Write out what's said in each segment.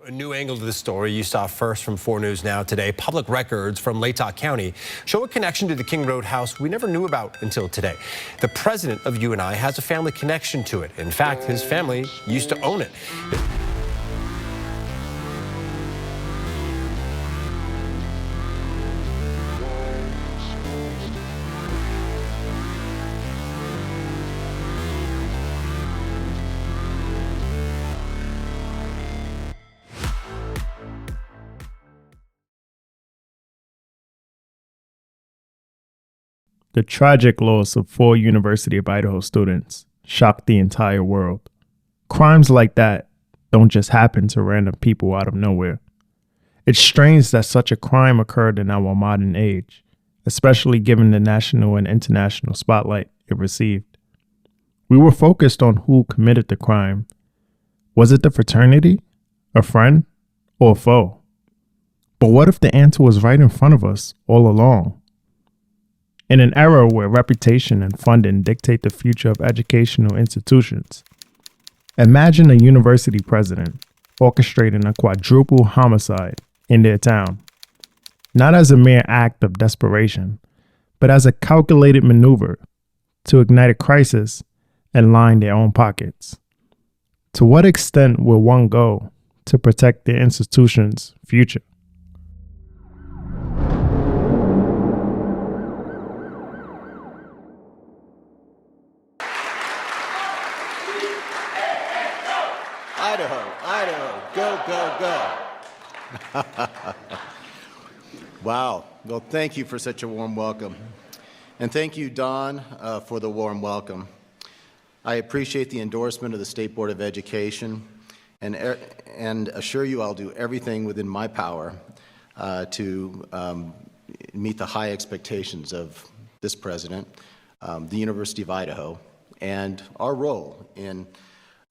A new angle to the story you saw first from 4 News Now today. Public records from Latah County show a connection to the King Road house we never knew about until today. The president of UNI has a family connection to it. In fact, his family used to own it. The tragic loss of 4 University of Idaho students shocked the entire world. Crimes like that don't just happen to random people out of nowhere. It's strange that such a crime occurred in our modern age, especially given the national and international spotlight it received. We were focused on who committed the crime. Was it the fraternity, a friend, or a foe? But what if the answer was right in front of us all along? In an era where reputation and funding dictate the future of educational institutions, imagine a university president orchestrating a quadruple homicide in their town, not as a mere act of desperation, but as a calculated maneuver to ignite a crisis and line their own pockets. To what extent will one go to protect the institution's future? Idaho, go, go, go. Wow. Well, thank you for such a warm welcome. And thank you, Don, for the warm welcome. I appreciate the endorsement of the State Board of Education and assure you I'll do everything within my power to meet the high expectations of this president, the University of Idaho, and our role in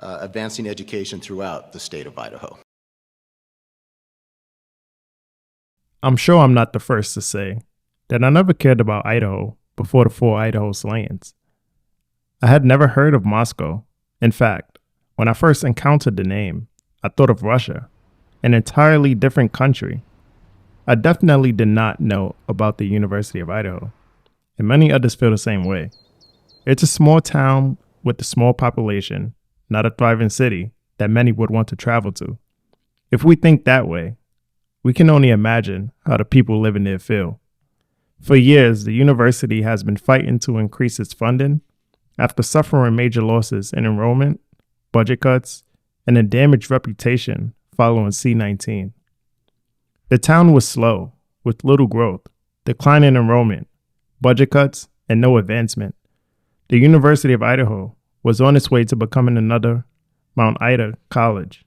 advancing education throughout the state of Idaho. I'm sure I'm not the first to say that I never cared about Idaho before the 4 Idaho slayings. I had never heard of Moscow. In fact, when I first encountered the name, I thought of Russia, an entirely different country. I definitely did not know about the University of Idaho, and many others feel the same way. It's a small town with a small population, not a thriving city that many would want to travel to. If we think that way, we can only imagine how the people living there feel. For years, the university has been fighting to increase its funding after suffering major losses in enrollment, budget cuts, and a damaged reputation following C-19. The town was slow, with little growth, declining enrollment, budget cuts, and no advancement. The University of Idaho was on its way to becoming another Mount Ida college,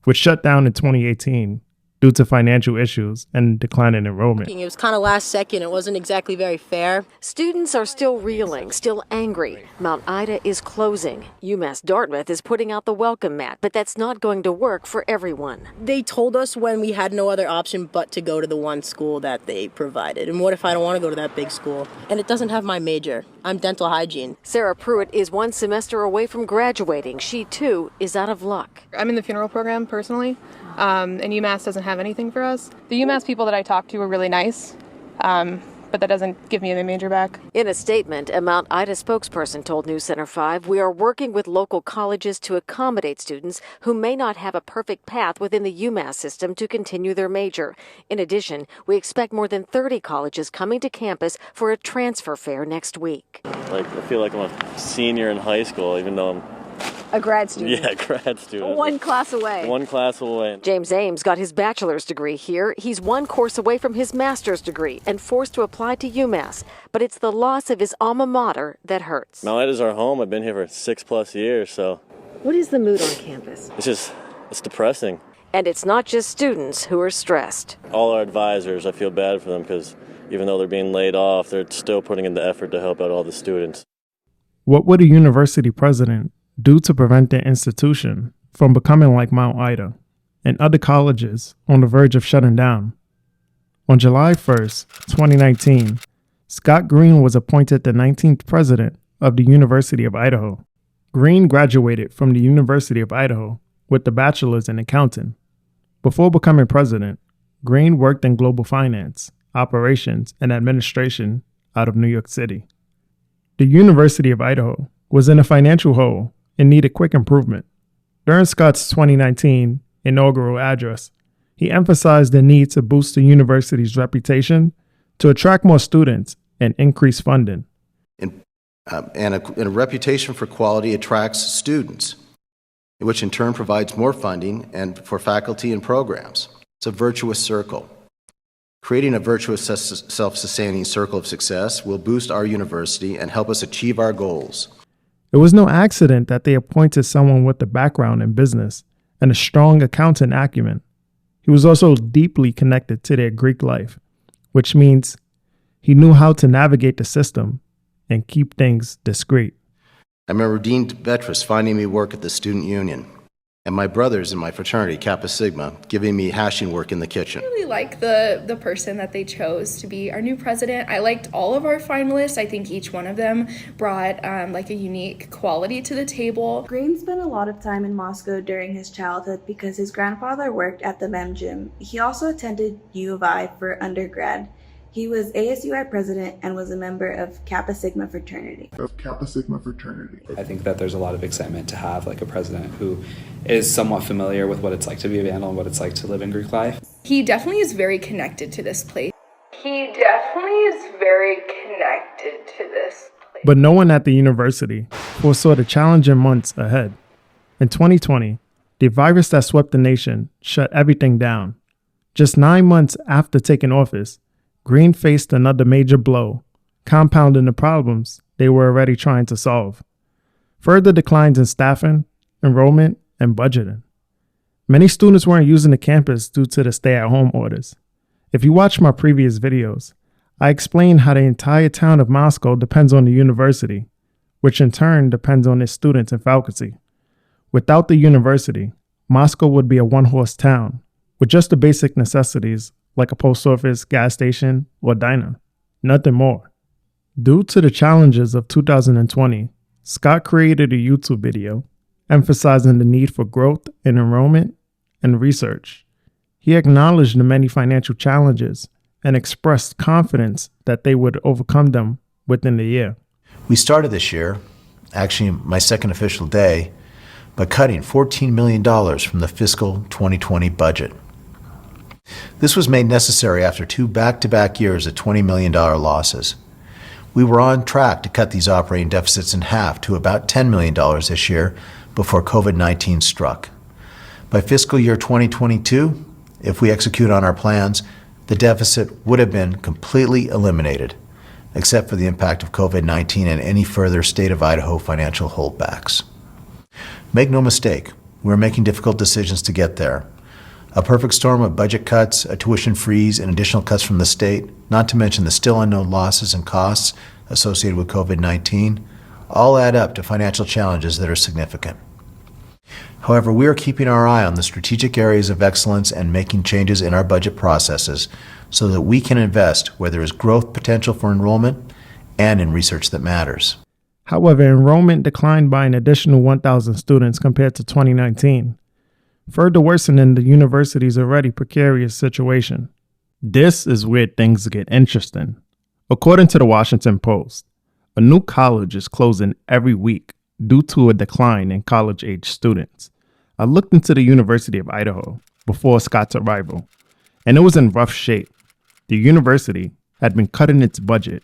which shut down in 2018 due to financial issues and declining enrollment. It was kind of last second. It wasn't exactly very fair. Students are still reeling, still angry. Mount Ida is closing. UMass Dartmouth is putting out the welcome mat, but that's not going to work for everyone. They told us when we had no other option but to go to the one school that they provided. And what if I don't want to go to that big school? And it doesn't have my major. I'm dental hygiene. Sarah Pruitt is 1 semester away from graduating. She, too, is out of luck. I'm in the funeral program personally, and UMass doesn't have anything for us. The UMass people that I talked to were really nice, but that doesn't give me a major back. In a statement, a Mount Ida spokesperson told News Center 5, "We are working with local colleges to accommodate students who may not have a perfect path within the UMass system to continue their major. In addition, we expect more than 30 colleges coming to campus for a transfer fair next week." I feel like I'm a senior in high school, even though I'm a grad student. Yeah, grad student. One class away. One class away. James Ames got his bachelor's degree here. He's 1 course away from his master's degree and forced to apply to UMass. But it's the loss of his alma mater that hurts. Mount Ida's our home. I've been here for 6+ years, so. What is the mood on campus? It's depressing. And it's not just students who are stressed. All our advisors, I feel bad for them because even though they're being laid off, they're still putting in the effort to help out all the students. What would a university president do to prevent the institution from becoming like Mount Ida and other colleges on the verge of shutting down? On July 1st, 2019, Scott Green was appointed the 19th president of the University of Idaho. Green graduated from the University of Idaho with a bachelor's in accounting. Before becoming president, Green worked in global finance, operations, and administration out of New York City. The University of Idaho was in a financial hole and needed quick improvement. During Scott's 2019 inaugural address, he emphasized the need to boost the university's reputation to attract more students and increase funding. And a reputation for quality attracts students, which in turn provides more funding and for faculty and programs. It's a virtuous circle. Creating a virtuous self-sustaining circle of success will boost our university and help us achieve our goals. It was no accident that they appointed someone with a background in business and a strong accounting acumen. He was also deeply connected to their Greek life, which means he knew how to navigate the system and keep things discreet. I remember Dean Vetras finding me work at the student union, and my brothers in my fraternity, Kappa Sigma, giving me hashing work in the kitchen. I really like the person that they chose to be our new president. I liked all of our finalists. I think each one of them brought like a unique quality to the table. Green spent a lot of time in Moscow during his childhood because his grandfather worked at the MEM gym. He also attended U of I for undergrad. He was ASUI president and was a member of Kappa Sigma fraternity. I think that there's a lot of excitement to have like a president who is somewhat familiar with what it's like to be a Vandal and what it's like to live in Greek life. He definitely is very connected to this place. But no one at the university foresaw the challenging months ahead. In 2020, the virus that swept the nation shut everything down. Just 9 months after taking office, Green faced another major blow, compounding the problems they were already trying to solve. Further declines in staffing, enrollment, and budgeting. Many students weren't using the campus due to the stay-at-home orders. If you watch my previous videos, I explained how the entire town of Moscow depends on the university, which in turn depends on its students and faculty. Without the university, Moscow would be a one-horse town, with just the basic necessities like a post office, gas station, or diner. Nothing more. Due to the challenges of 2020, Scott created a YouTube video emphasizing the need for growth in enrollment and research. He acknowledged the many financial challenges and expressed confidence that they would overcome them within the year. We started this year, actually my second official day, by cutting $14 million from the fiscal 2020 budget. This was made necessary after 2 back-to-back years of $20 million losses. We were on track to cut these operating deficits in half to about $10 million this year before COVID-19 struck. By fiscal year 2022, if we execute on our plans, the deficit would have been completely eliminated, except for the impact of COVID-19 and any further state of Idaho financial holdbacks. Make no mistake, we're making difficult decisions to get there. A perfect storm of budget cuts, a tuition freeze, and additional cuts from the state, not to mention the still unknown losses and costs associated with COVID-19, all add up to financial challenges that are significant. However, we are keeping our eye on the strategic areas of excellence and making changes in our budget processes so that we can invest where there is growth potential for enrollment and in research that matters. However, enrollment declined by an additional 1,000 students compared to 2019, further worsening the university's already precarious situation. This is where things get interesting. According to the Washington Post, a new college is closing every week due to a decline in college-age students. I looked into the University of Idaho before Scott's arrival, and it was in rough shape. The university had been cutting its budget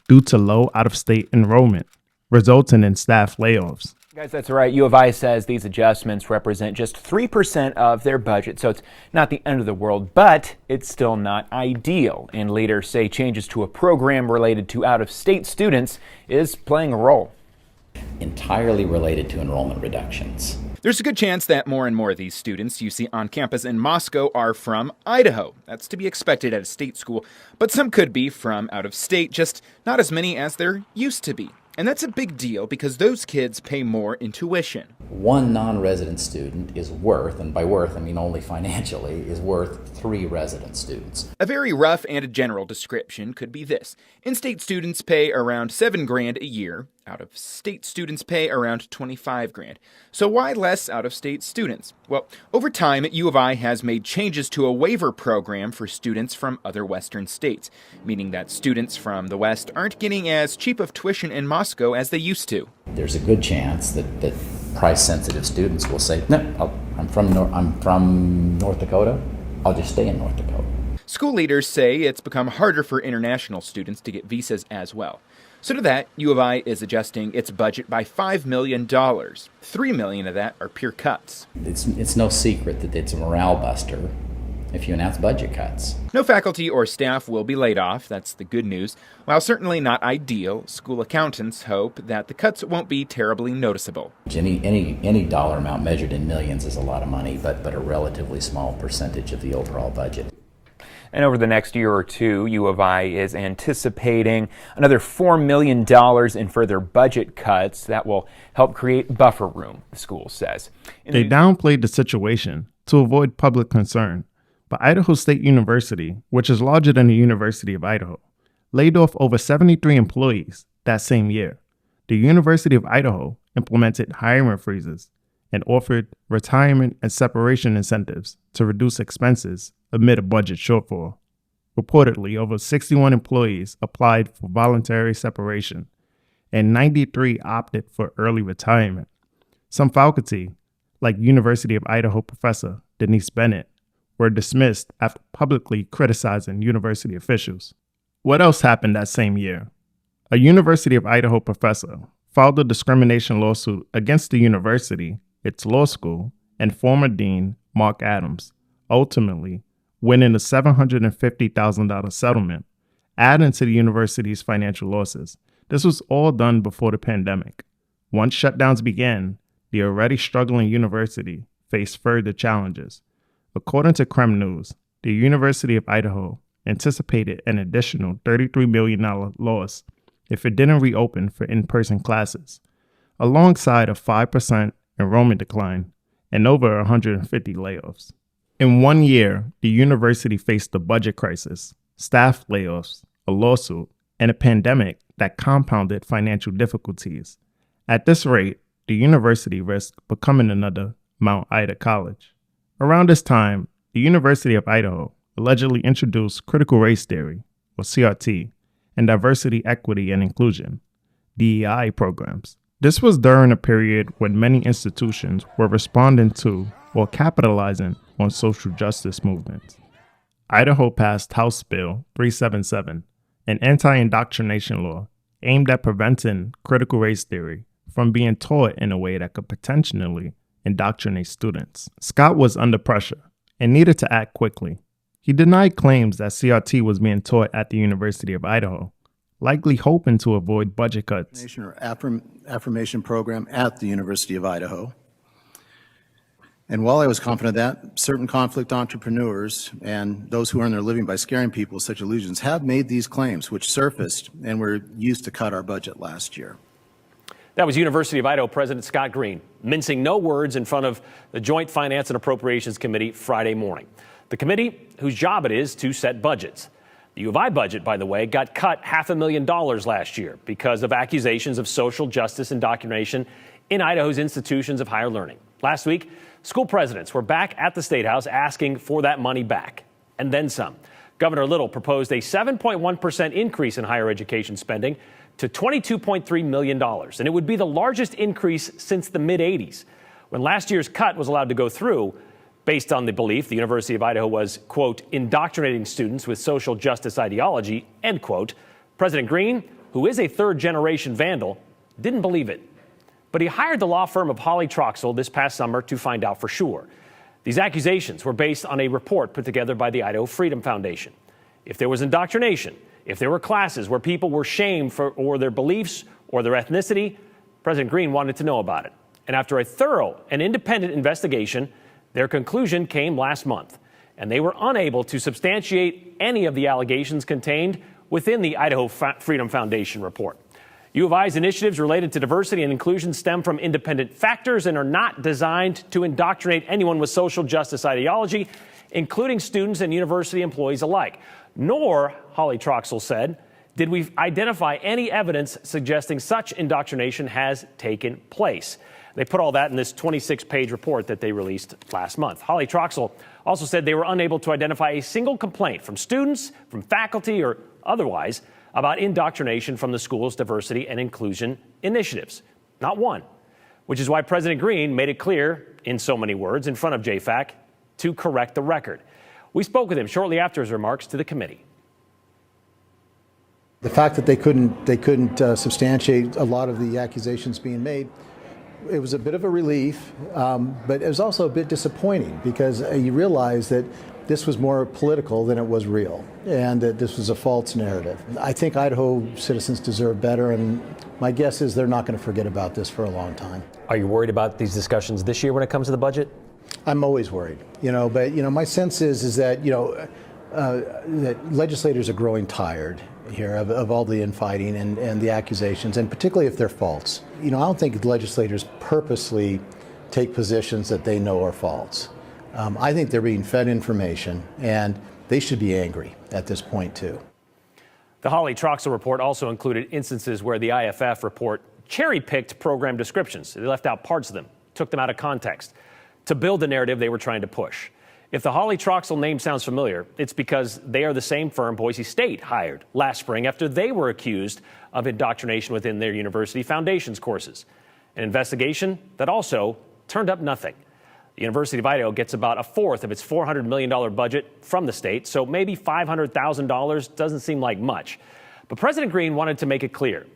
due to low out-of-state enrollment, resulting in staff layoffs. Guys, that's right. U of I says these adjustments represent just 3% of their budget, so it's not the end of the world, but it's still not ideal. And leaders say changes to a program related to out-of-state students is playing a role. Entirely related to enrollment reductions. There's a good chance that more and more of these students you see on campus in Moscow are from Idaho. That's to be expected at a state school, but some could be from out of state, just not as many as there used to be. And that's a big deal because those kids pay more in tuition. One non-resident student is worth, and by worth I mean only financially, is worth 3 resident students. A very rough and a general description could be this. In-state students pay around $7,000 a year. Out-of-state students pay around $25,000. So why less out-of-state students? Well, over time, U of I has made changes to a waiver program for students from other Western states, meaning that students from the West aren't getting as cheap of tuition in Moscow as they used to. There's a good chance that price-sensitive students will say, no, I'm from North Dakota, I'll just stay in North Dakota. School leaders say it's become harder for international students to get visas as well. So to that, U of I is adjusting its budget by $5 million. $3 million of that are pure cuts. It's no secret that it's a morale buster if you announce budget cuts. No faculty or staff will be laid off, that's the good news. While certainly not ideal, school accountants hope that the cuts won't be terribly noticeable. Any dollar amount measured in millions is a lot of money, but a relatively small percentage of the overall budget. And over the next year or two, U of I is anticipating another $4 million in further budget cuts that will help create buffer room, the school says. They downplayed the situation to avoid public concern, but Idaho State University, which is larger than the University of Idaho, laid off over 73 employees that same year. The University of Idaho implemented hiring freezes and offered retirement and separation incentives to reduce expenses amid a budget shortfall. Reportedly, over 61 employees applied for voluntary separation, and 93 opted for early retirement. Some faculty, like University of Idaho professor Denise Bennett, were dismissed after publicly criticizing university officials. What else happened that same year? A University of Idaho professor filed a discrimination lawsuit against the university, its law school, and former dean Mark Adams, ultimately winning a $750,000 settlement, adding to the university's financial losses. This was all done before the pandemic. Once shutdowns began, the already struggling university faced further challenges. According to Krem News, the University of Idaho anticipated an additional $33 million loss if it didn't reopen for in-person classes, alongside a 5% enrollment decline and over 150 layoffs. In 1 year, the university faced a budget crisis, staff layoffs, a lawsuit, and a pandemic that compounded financial difficulties. At this rate, the university risked becoming another Mount Ida College. Around this time, the University of Idaho allegedly introduced critical race theory, or CRT, and diversity, equity, and inclusion, DEI programs. This was during a period when many institutions were responding to or capitalizing on social justice movements. Idaho passed House Bill 377, an anti-indoctrination law aimed at preventing critical race theory from being taught in a way that could potentially indoctrinate students. Scott was under pressure and needed to act quickly. He denied claims that CRT was being taught at the University of Idaho, likely hoping to avoid budget cuts. Affirmation program at the University of Idaho. And while I was confident of that, certain conflict entrepreneurs and those who earn their living by scaring people with such illusions have made these claims, which surfaced and were used to cut our budget last year. That was University of Idaho President Scott Green, mincing no words in front of the Joint Finance and Appropriations Committee Friday morning. The committee, whose job it is to set budgets. The U of I budget, by the way, got cut $500,000 last year because of accusations of social justice indoctrination in Idaho's institutions of higher learning. Last week, school presidents were back at the State House asking for that money back, and then some. Governor Little proposed a 7.1% increase in higher education spending to $22.3 million, and it would be the largest increase since the mid-'80s. When last year's cut was allowed to go through, based on the belief the University of Idaho was, quote, indoctrinating students with social justice ideology, end quote, President Green, who is a third-generation vandal, didn't believe it. But he hired the law firm of Hawley Troxell this past summer to find out for sure. These accusations were based on a report put together by the Idaho Freedom Foundation. If there was indoctrination, if there were classes where people were shamed for or their beliefs or their ethnicity, President Green wanted to know about it. And after a thorough and independent investigation, their conclusion came last month, and they were unable to substantiate any of the allegations contained within the Idaho Freedom Foundation report. U of I's initiatives related to diversity and inclusion stem from independent factors and are not designed to indoctrinate anyone with social justice ideology, including students and university employees alike. Nor, Hawley Troxell said, did we identify any evidence suggesting such indoctrination has taken place? They put all that in this 26-page report that they released last month. Holly Troxell also said they were unable to identify a single complaint from students, from faculty, or otherwise about indoctrination from the school's diversity and inclusion initiatives. Not one. Which is why President Green made it clear, in so many words, in front of JFAC, to correct the record. We spoke with him shortly after his remarks to the committee. The fact that they couldn't substantiate a lot of the accusations being made, it was a bit of a relief, but it was also a bit disappointing because you realize that this was more political than it was real, and that this was a false narrative. I think Idaho citizens deserve better, and my guess is they're not going to forget about this for a long time. Are you worried about these discussions this year when it comes to the budget? I'm always worried, but my sense is that that legislators are growing tired here of all the infighting and the accusations, and particularly if they're false. I don't think legislators purposely take positions that they know are false. I think they're being fed information, and they should be angry at this point, too. The Holly Troxell report also included instances where the IFF report cherry-picked program descriptions. They left out parts of them, took them out of context to build the narrative they were trying to push. If the Holly Troxell name sounds familiar, it's because they are the same firm Boise State hired last spring after they were accused of indoctrination within their university foundations courses. An investigation that also turned up nothing. The University of Idaho gets about a fourth of its $400 million budget from the state, so maybe $500,000 doesn't seem like much. But President Green wanted to make it clear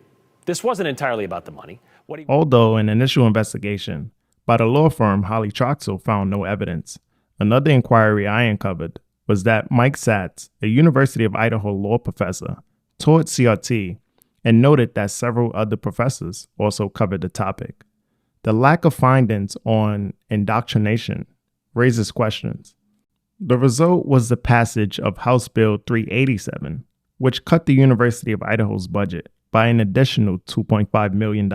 this wasn't entirely about the money. Although an initial investigation by the law firm Holly Troxell found no evidence, another inquiry I uncovered was that Mike Satz, a University of Idaho law professor, taught CRT and noted that several other professors also covered the topic. The lack of findings on indoctrination raises questions. The result was the passage of House Bill 387, which cut the University of Idaho's budget by an additional $2.5 million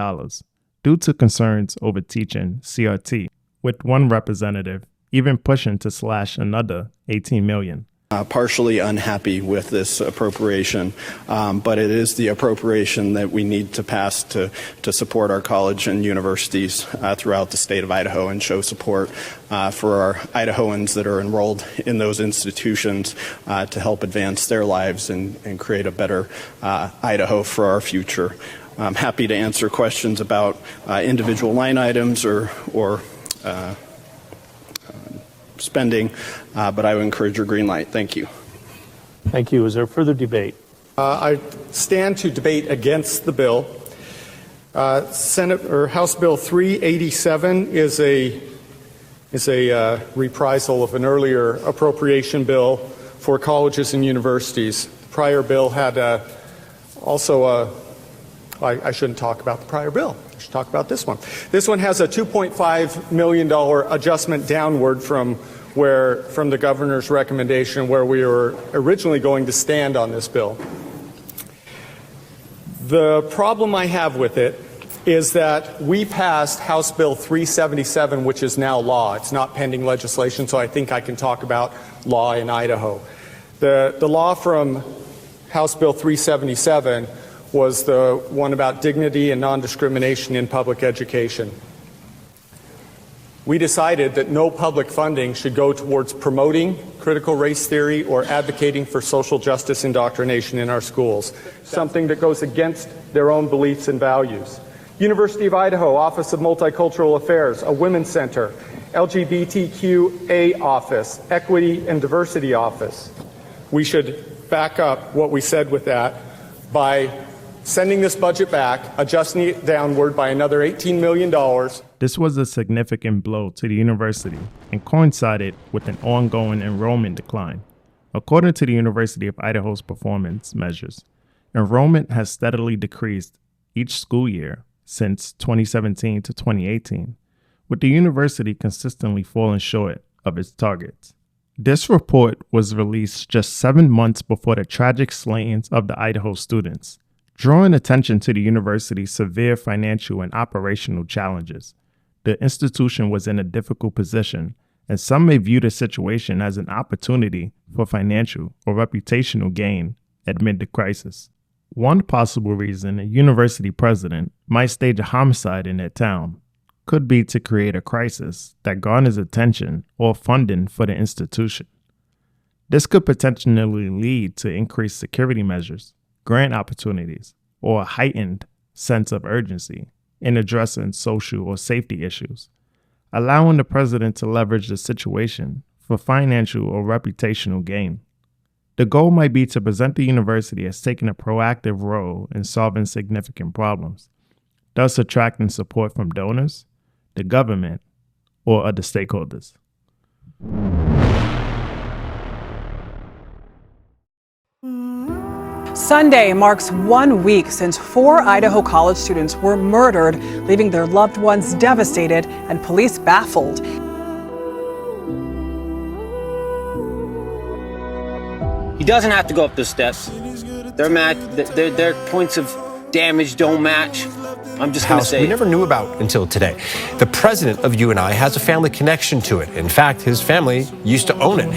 due to concerns over teaching CRT, with one representative even pushing to slash another $18 million. Partially unhappy with this appropriation, but it is the appropriation that we need to pass to support our college and universities throughout the state of Idaho and show support for our Idahoans that are enrolled in those institutions to help advance their lives and create a better Idaho for our future. I'm happy to answer questions about individual line items or spending, but I would encourage your green light. Thank you. Thank you. Is there further debate? I stand to debate against the bill. House Bill 387 is a reprisal of an earlier appropriation bill for colleges and universities. The prior bill had I shouldn't talk about the prior bill. I should talk about this one. This one has a $2.5 million adjustment downward from the governor's recommendation where we were originally going to stand on this bill. The problem I have with it is that we passed House Bill 377, which is now law. It's not pending legislation, so I think I can talk about law in Idaho. The law from House Bill 377 was the one about dignity and non-discrimination in public education. We decided that no public funding should go towards promoting critical race theory or advocating for social justice indoctrination in our schools, something that goes against their own beliefs and values. University of Idaho Office of Multicultural Affairs, a Women's Center, LGBTQA office, Equity and Diversity office. We should back up what we said with that by sending this budget back, adjusting it downward by another $18 million. This was a significant blow to the university and coincided with an ongoing enrollment decline. According to the University of Idaho's performance measures, enrollment has steadily decreased each school year since 2017 to 2018, with the university consistently falling short of its targets. This report was released just 7 months before the tragic slayings of the Idaho students, drawing attention to the university's severe financial and operational challenges. The institution was in a difficult position, and some may view the situation as an opportunity for financial or reputational gain amid the crisis. One possible reason a university president might stage a homicide in their town could be to create a crisis that garners attention or funding for the institution. This could potentially lead to increased security measures, grant opportunities, or a heightened sense of urgency in addressing social or safety issues, allowing the president to leverage the situation for financial or reputational gain. The goal might be to present the university as taking a proactive role in solving significant problems, thus attracting support from donors, the government, or other stakeholders. Sunday marks 1 week since 4 Idaho college students were murdered, leaving their loved ones devastated and police baffled. He doesn't have to go up the steps. Their points of damage don't match. I'm just going to say we never knew about until today. The president of UNI has a family connection to it. In fact, his family used to own it.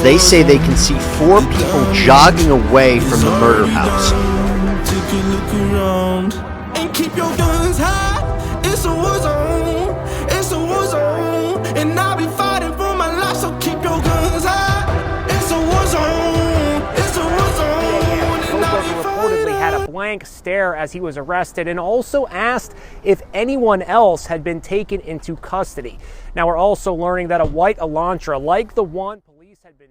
They say they can see 4 people jogging away from the murder house. And keep your guns high. It's a war zone. It's a war zone. And I'll be fighting for my life, so keep your guns high. It's a war zone. It's a war zone. Kohberger reportedly had a blank stare as he was arrested and also asked if anyone else had been taken into custody. Now we're also learning that a white Elantra like the one police had been...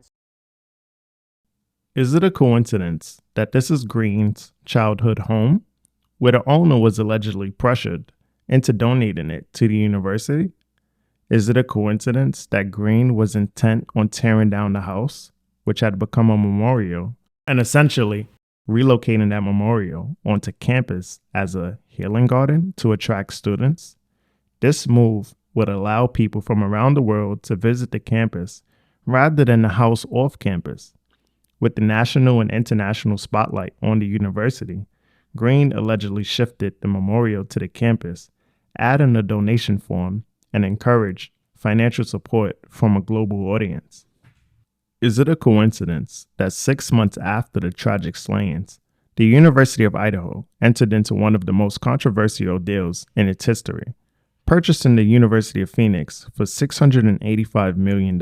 Is it a coincidence that this is Green's childhood home, where the owner was allegedly pressured into donating it to the university? Is it a coincidence that Green was intent on tearing down the house, which had become a memorial, and essentially relocating that memorial onto campus as a healing garden to attract students? This move would allow people from around the world to visit the campus rather than the house off campus. With the national and international spotlight on the university, Green allegedly shifted the memorial to the campus, adding a donation form and encouraged financial support from a global audience. Is it a coincidence that 6 months after the tragic slayings, the University of Idaho entered into one of the most controversial deals in its history, purchasing the University of Phoenix for $685 million?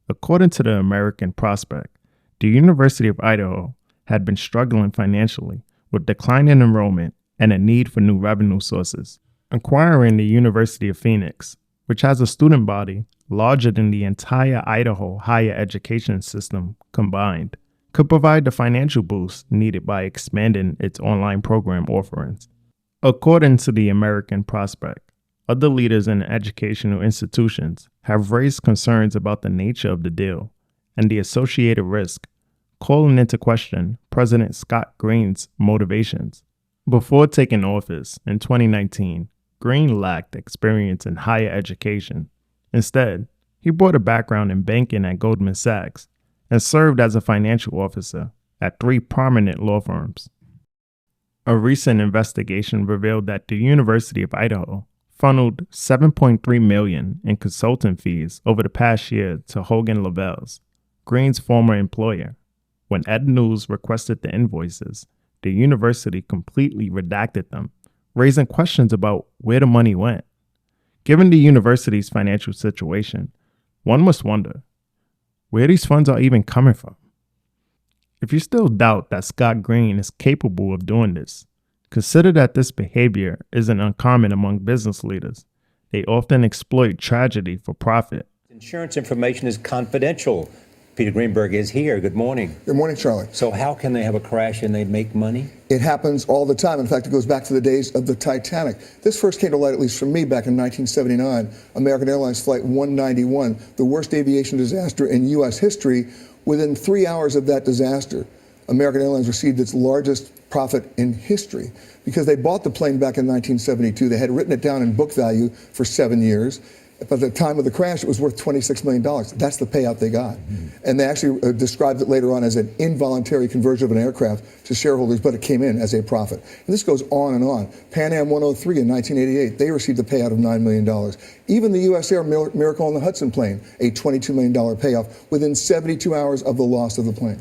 According to the American Prospect, the University of Idaho had been struggling financially with declining enrollment and a need for new revenue sources. Acquiring the University of Phoenix, which has a student body larger than the entire Idaho higher education system combined, could provide the financial boost needed by expanding its online program offerings. According to the American Prospect, other leaders in educational institutions have raised concerns about the nature of the deal and the associated risk, calling into question President Scott Green's motivations. Before taking office in 2019, Green lacked experience in higher education. Instead, he brought a background in banking at Goldman Sachs and served as a financial officer at 3 prominent law firms. A recent investigation revealed that the University of Idaho funneled $7.3 million in consulting fees over the past year to Hogan Lovells, Green's former employer. When Ed News requested the invoices, the university completely redacted them, raising questions about where the money went. Given the university's financial situation, one must wonder where these funds are even coming from. If you still doubt that Scott Green is capable of doing this, consider that this behavior isn't uncommon among business leaders. They often exploit tragedy for profit. Insurance information is confidential. Peter Greenberg is here. Good morning. Good morning, Charlie. So how can they have a crash and they make money? It happens all the time. In fact, it goes back to the days of the Titanic. This first came to light, at least for me, back in 1979. American Airlines Flight 191, the worst aviation disaster in U.S. history. Within 3 hours of that disaster, American Airlines received its largest profit in history because they bought the plane back in 1972. They had written it down in book value for 7 years. At the time of the crash, it was worth $26 million. That's the payout they got. And they actually described it later on as an involuntary conversion of an aircraft to shareholders, but it came in as a profit. And this goes on and on. Pan Am 103 in 1988, they received a payout of $9 million. Even the U.S. Air Miracle on the Hudson plane, a $22 million payoff within 72 hours of the loss of the plane.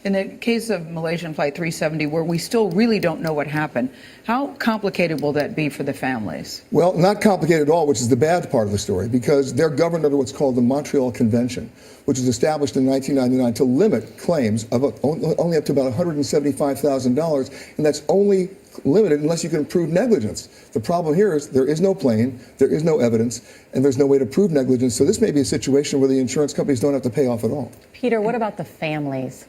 In the case of Malaysian Flight 370, where we still really don't know what happened, how complicated will that be for the families? Well, not complicated at all, which is the bad part of the story, because they're governed under what's called the Montreal Convention, which was established in 1999 to limit claims of only up to about $175,000, and that's only limited unless you can prove negligence. The problem here is there is no plane, there is no evidence, and there's no way to prove negligence, so this may be a situation where the insurance companies don't have to pay off at all. Peter, what about the families?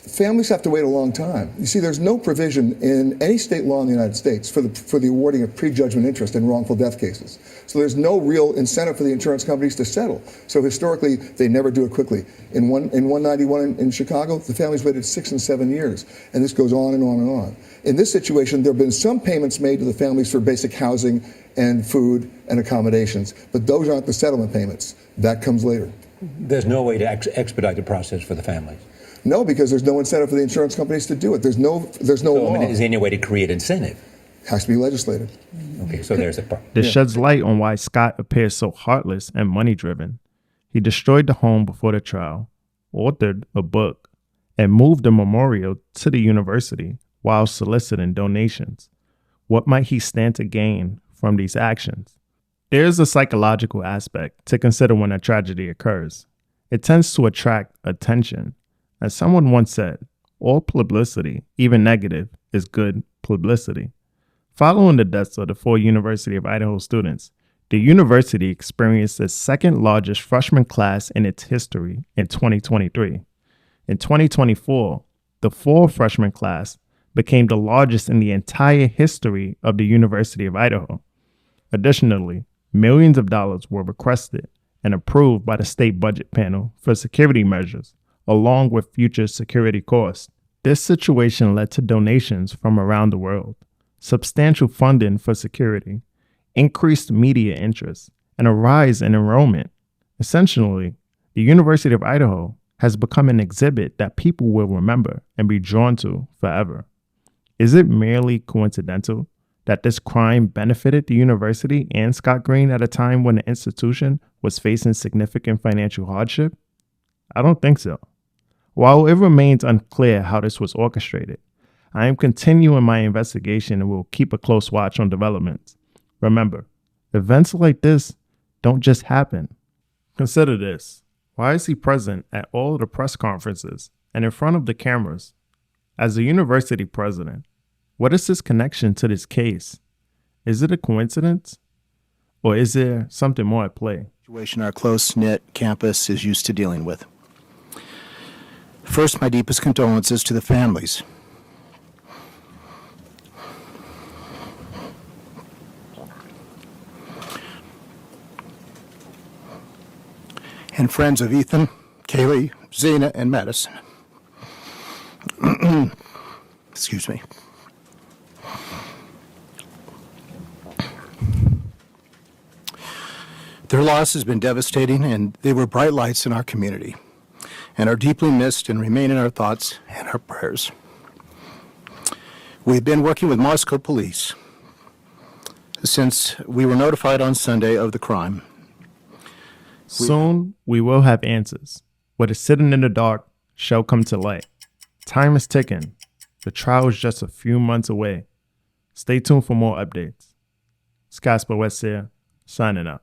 Families have to wait a long time. You see, there's no provision in any state law in the United States for the awarding of prejudgment interest in wrongful death cases. So there's no real incentive for the insurance companies to settle. So historically, they never do it quickly. In 191 in Chicago, the families waited 6 and 7 years, and this goes on and on and on. In this situation, there have been some payments made to the families for basic housing and food and accommodations, but those aren't the settlement payments. That comes later. There's no way to expedite the process for the families. No, because there's no incentive for the insurance companies to do it. There's no law. I mean, is there any way to create incentive? Has to be legislated. Okay, so there's the problem. This sheds light on why Scott appears so heartless and money-driven. He destroyed the home before the trial, authored a book, and moved a memorial to the university while soliciting donations. What might he stand to gain from these actions? There is a psychological aspect to consider when a tragedy occurs. It tends to attract attention. As someone once said, all publicity, even negative, is good publicity. Following the deaths of the 4 University of Idaho students, the university experienced the second largest freshman class in its history in 2023. In 2024, the fall freshman class became the largest in the entire history of the University of Idaho. Additionally, millions of dollars were requested and approved by the state budget panel for security measures, along with future security costs. This situation led to donations from around the world, substantial funding for security, increased media interest, and a rise in enrollment. Essentially, the University of Idaho has become an exhibit that people will remember and be drawn to forever. Is it merely coincidental that this crime benefited the university and Scott Green at a time when the institution was facing significant financial hardship? I don't think so. While it remains unclear how this was orchestrated, I am continuing my investigation and will keep a close watch on developments. Remember, events like this don't just happen. Consider this. Why is he present at all of the press conferences and in front of the cameras? As a university president, what is his connection to this case? Is it a coincidence? Or is there something more at play? Situation our close-knit campus is used to dealing with. First, my deepest condolences to the families. And friends of Ethan, Kaylee, Zena, and Madison. Excuse me. Their loss has been devastating, and they were bright lights in our community, and are deeply missed and remain in our thoughts and our prayers. We've been working with Moscow police since we were notified on Sunday of the crime. Soon, we will have answers. What is sitting in the dark shall come to light. Time is ticking. The trial is just a few months away. Stay tuned for more updates. Scott West here, signing out.